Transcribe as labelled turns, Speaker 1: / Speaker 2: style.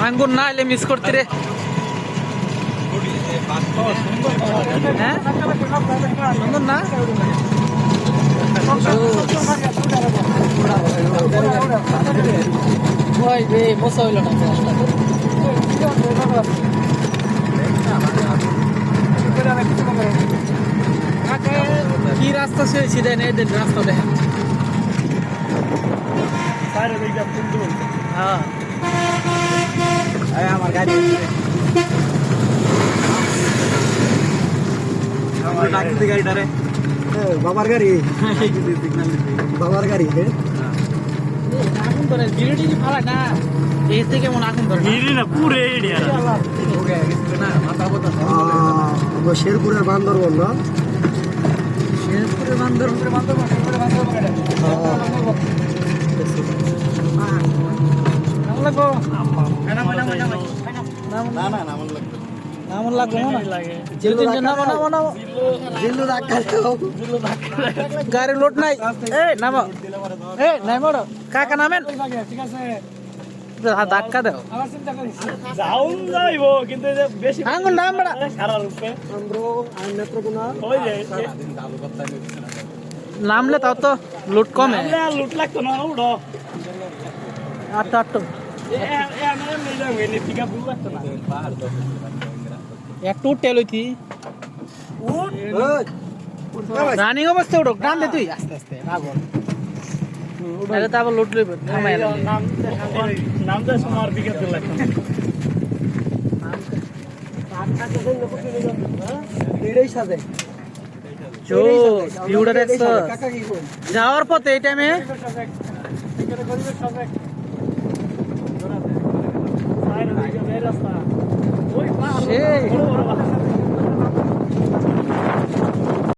Speaker 1: আঙ্গুর না এলে মিস করতে রে। হ্যাঁ সুন্দর না মশা হইল না কি রাস্তা শুয়েছি দেন এদের রাস্তা দেখেন। হ্যাঁ আমার গাড়ি বাবার গাড়ি বাবার গাড়ি আগুন ধরে বিরোধী ভাড়া না এর থেকে মনে আগুন ধরে না পুরে শেরপুরের বান্দরবন না শেরপুরের বান্দরবন গাড়ি লোড নাই নামো কাকা নামেন ধাক্কা দাও আঙুল নাম নামলে তাও তো লুট কমে লুট লাগতো না আটটা আটটা একটু তেল হইতি রানিং অবস্থা উঠো টান দে তুই আস্তে আস্তে আগর তাহলে তো আবার লুট লইব থামাই নাম দে সুমার বিকেট লাগতো এটাই সাথে চো ভিউডার একশো যাওয়ার পথে এই টাইমে সেই